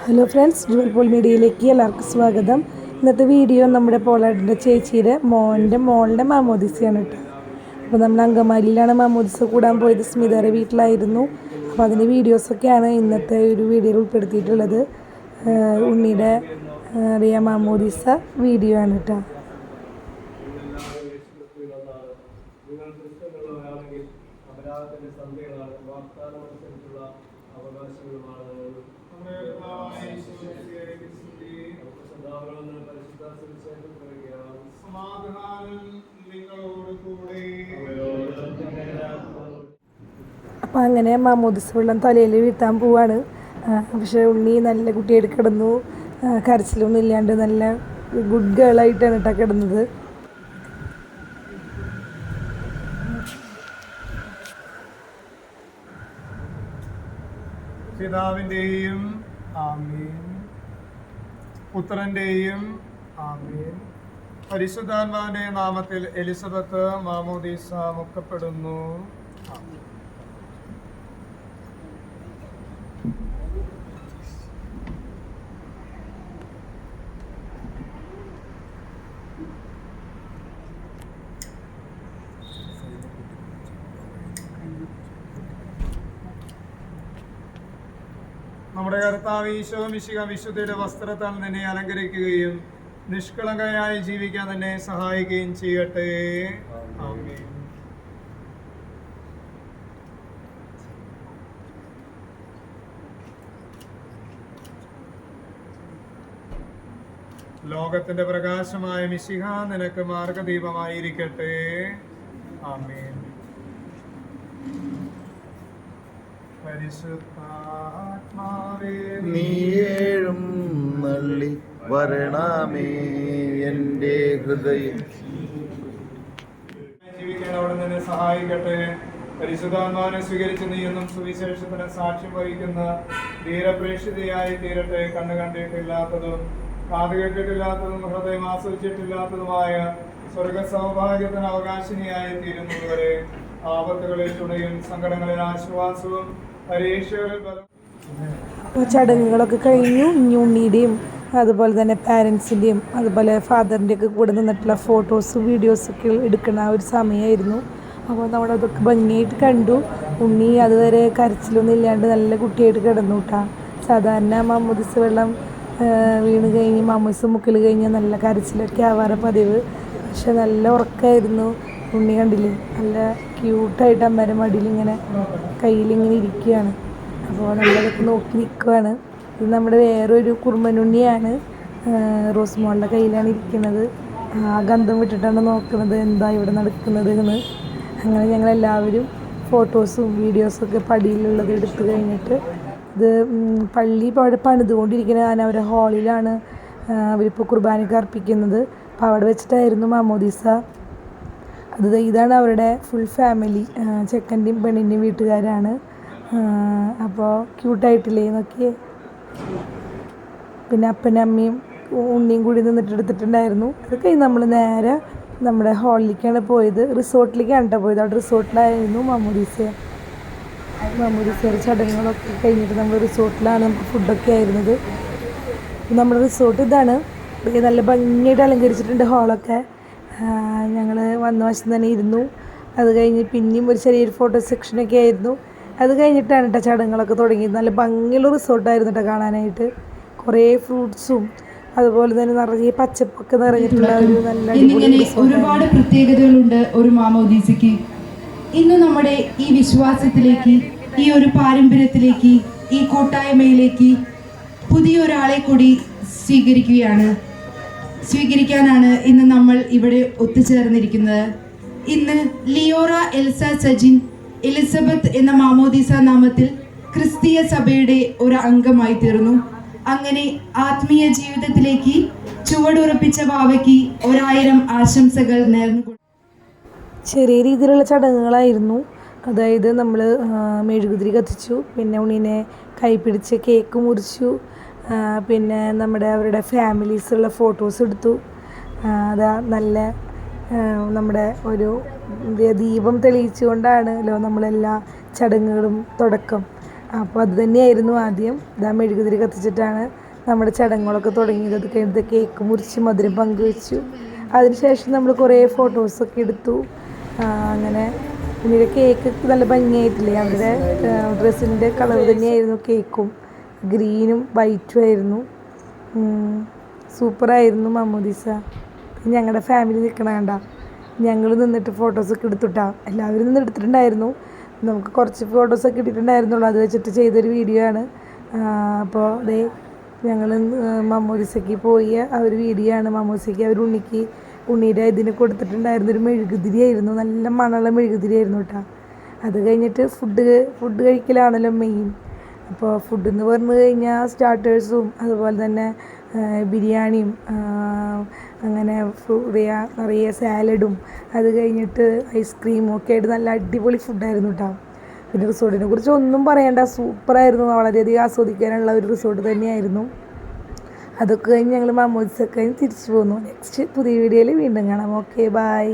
Hello friends, Jual Paul മീഡിയയിലേക്ക് എല്ലാവർക്കും സ്വാഗതം. ഇന്നത്തെ വീഡിയോ നമ്മുടെ പോളാട്ടിൻ്റെ ചേച്ചിയുടെ മോളുടെ മാമോദിസയാണ് കേട്ടോ. അപ്പോൾ നമ്മൾ അങ്കമാലിയിലാണ് മാമോദിസ കൂടാൻ പോയത്. സ്മിതയുടെ വീട്ടിലായിരുന്നു. അപ്പോൾ അതിൻ്റെ വീഡിയോസൊക്കെയാണ് ഇന്നത്തെ ഒരു വീഡിയോയിൽ ഉൾപ്പെടുത്തിയിട്ടുള്ളത്. ഉണ്ണിയുടെ മാമോദിസ വീഡിയോ ആണ് കേട്ടോ. അപ്പം അങ്ങനെ മാമോദിസ വെള്ളം തലയിൽ വീഴ്ത്താൻ പോവാണ്. പക്ഷേ ഉണ്ണി നല്ല കുട്ടിയായിട്ട് കിടന്നു. കരച്ചിലൊന്നും ഇല്ലാണ്ട് നല്ല ഗുഡ് ഗേളായിട്ടാണ് കേട്ടോ കിടന്നത്. പിതാവിൻ്റെയും ആമേൻ, പുത്രൻ്റെയും ആമേൻ, പരിശുദ്ധാത്മാവിൻ്റെ നാമത്തിൽ എലിസബത്ത് മാമോദീസ മുക്കപ്പെടുന്നു. നമ്മുടെ കർത്താവ് ഈശോ മിശിഹ വിശുദ്ധിയുടെ വസ്ത്രത്താൽ നിന്നെ അലങ്കരിക്കുകയും നിഷ്കളങ്കയായി ജീവിക്കാൻ തന്നെ സഹായിക്കുകയും ചെയ്യട്ടെ. ആമേൻ. ലോകത്തിന്റെ പ്രകാശമായ മിശിഹ നിനക്ക് മാർഗദീപമായിരിക്കട്ടെ. ആമേൻ. നീയേഴും നള്ളി വരണമേ എൻ്റെ ഹൃദയം ജീവിക്കാൻ അവിടെ നിന്ന് സഹായിക്കട്ടെ. പരിശുദ്ധാത്മാവിനെ സ്വീകരിച്ച് നീ എന്നും സുവിശേഷത്തിന് സാക്ഷ്യം വഹിക്കുന്ന ധീരപ്രേക്ഷിതയായി തീരട്ടെ. കണ്ണു കണ്ടിട്ടില്ലാത്തതും കാത് കേട്ടിട്ടില്ലാത്തതും ഹൃദയം ആസ്വദിച്ചിട്ടില്ലാത്തതുമായ സ്വർഗ സൗഭാഗ്യത്തിന് അവകാശിനിയായി തീരുന്നതുവരെ ആപത്തുകളിൽ തുണയും സങ്കടങ്ങളിൽ ആശ്വാസവും പരീക്ഷകളിൽ ബലം. ചടങ്ങുകളൊക്കെ കഴിഞ്ഞു. ഉണ്ണിയുടെയും അതുപോലെ തന്നെ പാരൻസിൻ്റെയും അതുപോലെ ഫാദറിൻ്റെയൊക്കെ കൂടെ നിന്നിട്ടുള്ള ഫോട്ടോസും വീഡിയോസൊക്കെ എടുക്കുന്ന ആ ഒരു സമയമായിരുന്നു. അപ്പോൾ നമ്മളതൊക്കെ ഭംഗിയായിട്ട് കണ്ടു. ഉണ്ണി അതുവരെ കരച്ചിലൊന്നും ഇല്ലാണ്ട് നല്ല കുട്ടിയായിട്ട് കിടന്നു കേട്ടോ. സാധാരണ മാമോദിസ വെള്ളം വീണ് കഴിഞ്ഞ് മാമോദിസ മുക്കൽ കഴിഞ്ഞാൽ നല്ല കരച്ചിലൊക്കെ ആവാറ് പതിവ്. പക്ഷെ നല്ല ഉറക്കമായിരുന്നു. ഉണ്ണി കണ്ടില്ലേ, നല്ല ക്യൂട്ടായിട്ട് അമ്മേരെ മടിയിൽ ഇങ്ങനെ കയ്യിലിങ്ങനെ ഇരിക്കുകയാണ്. അപ്പോൾ നമ്മളതൊക്കെ നോക്കി നിൽക്കുകയാണ്. ഇത് നമ്മുടെ വേറൊരു കുറുമ്പനുണ്ണിയാണ്. റോസ്മോളുടെ കയ്യിലാണ് ഇരിക്കുന്നത്. ആ ഗന്ധം വിട്ടിട്ടാണ് നോക്കുന്നത് എന്താ ഇവിടെ നടക്കുന്നത് എന്ന്. അങ്ങനെ ഞങ്ങളെല്ലാവരും ഫോട്ടോസും വീഡിയോസൊക്കെ പടിയിലുള്ളത് എടുത്തു കഴിഞ്ഞിട്ട് ഇത് പള്ളി പണിതുകൊണ്ടിരിക്കുന്ന അവരുടെ ഹാളിലാണ് അവരിപ്പോൾ കുർബാനയ്ക്ക് അർപ്പിക്കുന്നത്. അപ്പോൾ അവിടെ വെച്ചിട്ടായിരുന്നു മാമോദിസ. ഇതാണ് അവരുടെ ഫുൾ ഫാമിലി, ചെക്കൻ്റെയും പെണ്ണിൻ്റെയും വീട്ടുകാരാണ്. അപ്പോൾ ക്യൂട്ടായിട്ടില്ലേ നോക്കിയേ. പിന്നെ അപ്പനും അമ്മയും ഉണ്ണിയും കൂടി നിന്നിട്ട് എടുത്തിട്ടുണ്ടായിരുന്നു. അത് കഴിഞ്ഞ് നമ്മൾ നേരെ നമ്മുടെ ഹാളിലേക്കാണ് പോയത്. റിസോർട്ടിലേക്കാണ് കേട്ടോ പോയത്. അവിടെ റിസോർട്ടിലായിരുന്നു മാമോദിസയുടെ ചടങ്ങുകളൊക്കെ കഴിഞ്ഞിട്ട് നമ്മൾ റിസോർട്ടിലാണ് നമുക്ക് ഫുഡൊക്കെ ആയിരുന്നത്. നമ്മുടെ റിസോർട്ട് ഇതാണ്. നല്ല ഭംഗിയായിട്ട് അലങ്കരിച്ചിട്ടുണ്ട് ഹാളൊക്കെ. ഞങ്ങൾ വന്ന വശം തന്നെ ഇരുന്നു. അത് കഴിഞ്ഞ് പിന്നെയും ഒരു ചെറിയൊരു ഫോട്ടോ സെക്ഷനൊക്കെ ആയിരുന്നു. അത് കഴിഞ്ഞിട്ടാണ് കേട്ടോ ചടങ്ങുകളൊക്കെ തുടങ്ങിയത്. നല്ല ഭംഗിയുള്ള റിസോർട്ടായിരുന്നു കേട്ടോ കാണാനായിട്ട്. കുറേ ഫ്രൂട്ട്സും അതുപോലെ തന്നെ നിറയെ പച്ചപ്പൊക്കെ നിറഞ്ഞിട്ടുള്ള ഒരു നല്ല ഒരുപാട് പ്രത്യേകതകളുണ്ട് ഒരു മാമോദീസയ്ക്ക്. ഇന്ന് നമ്മുടെ ഈ വിശ്വാസത്തിലേക്ക്, ഈ ഒരു പാരമ്പര്യത്തിലേക്ക്, ഈ കൂട്ടായ്മയിലേക്ക് പുതിയൊരാളെ കൂടി സ്വീകരിക്കാനാണ് ഇന്ന് നമ്മൾ ഇവിടെ ഒത്തുചേർന്നിരിക്കുന്നത്. ഇന്ന് ലിയോറ എൽസ സജിൻ എലിസബത്ത് എന്ന മാമോദിസ നാമത്തിൽ ക്രിസ്തീയ സഭയുടെ ഒരു അംഗമായി തീർന്നു. അങ്ങനെ ആത്മീയ ജീവിതത്തിലേക്ക് ചുവടുറപ്പിച്ച വാവയ്ക്ക് 1000 ആശംസകൾ നേർന്നു. ചെറിയ രീതിയിലുള്ള ചടങ്ങുകളായിരുന്നു. അതായത് നമ്മൾ മെഴുകുതിരി കത്തിച്ചു, പിന്നെ ഉണ്ണീനെ കൈപിടിച്ച് കേക്ക് മുറിച്ചു, പിന്നെ അവരുടെ ഫാമിലീസുള്ള ഫോട്ടോസ് എടുത്തു. അതാ നല്ല നമ്മുടെ ഒരു ദീപം തെളിയിച്ചുകൊണ്ടാണല്ലോ നമ്മളെല്ലാ ചടങ്ങുകളും തുടക്കം. അപ്പോൾ അത് തന്നെയായിരുന്നു ആദ്യം. ഇതാ മെഴുകുതിരി കത്തിച്ചിട്ടാണ് നമ്മുടെ ചടങ്ങുകളൊക്കെ തുടങ്ങിയത്. അത് കഴിഞ്ഞിട്ട് കേക്ക് മുറിച്ച് മധുരം പങ്കുവെച്ചു. അതിനുശേഷം നമ്മൾ കുറേ ഫോട്ടോസൊക്കെ എടുത്തു. അങ്ങനെ ഉണ്ണിയുടെ കേക്ക് നല്ല ഭംഗിയായിട്ടില്ലേ, അവരുടെ ഡ്രസ്സിൻ്റെ കളർ തന്നെയായിരുന്നു കേക്കും, ഗ്രീനും വൈറ്റും ആയിരുന്നു. സൂപ്പറായിരുന്നു മാമോദീസ. ഞങ്ങളുടെ ഫാമിലി നിൽക്കണ കണ്ട, ഞങ്ങൾ നിന്നിട്ട് ഫോട്ടോസൊക്കെ എടുത്തുട്ടാ. എല്ലാവരും നിന്ന് എടുത്തിട്ടുണ്ടായിരുന്നു. നമുക്ക് കുറച്ച് ഫോട്ടോസൊക്കെ ഇട്ടിട്ടുണ്ടായിരുന്നുള്ളൂ, അത് വെച്ചിട്ട് ചെയ്തൊരു വീഡിയോ ആണ്. അപ്പോൾ അതേ ഞങ്ങൾ മാമോദീസയ്ക്ക് പോയ ആ ഒരു വീഡിയോ ആണ്. മാമോദീസയ്ക്ക് അവർ ഉണ്ണിയുടെ ഇതിന് കൊടുത്തിട്ടുണ്ടായിരുന്നൊരു മെഴുകുതിരി ആയിരുന്നു, നല്ല മണമുള്ള മെഴുകുതിരി ആയിരുന്നു കേട്ടോ. അത് കഴിഞ്ഞിട്ട് ഫുഡ് കഴിക്കലാണല്ലോ മെയിൻ. അപ്പോൾ ഫുഡ് എന്ന് പറഞ്ഞു കഴിഞ്ഞാൽ സ്റ്റാർട്ടേഴ്സും അതുപോലെ തന്നെ ബിരിയാണിയും അങ്ങനെ നിറയെ സാലഡും അത് കഴിഞ്ഞിട്ട് ഐസ്ക്രീമും ഒക്കെ ആയിട്ട് നല്ല അടിപൊളി ഫുഡായിരുന്നു കേട്ടോ. പിന്നെ റിസോർട്ടിനെ കുറിച്ച് ഒന്നും പറയണ്ട, സൂപ്പറായിരുന്നു. വളരെയധികം ആസ്വദിക്കാനുള്ള ഒരു റിസോർട്ട് തന്നെയായിരുന്നു. അതൊക്കെ കഴിഞ്ഞ് ഞങ്ങൾ മാമോദീസയൊക്കെ കഴിഞ്ഞ് തിരിച്ചു പോന്നു. നെക്സ്റ്റ് പുതിയ വീഡിയോയിൽ വീണ്ടും കാണാം. Okay, by.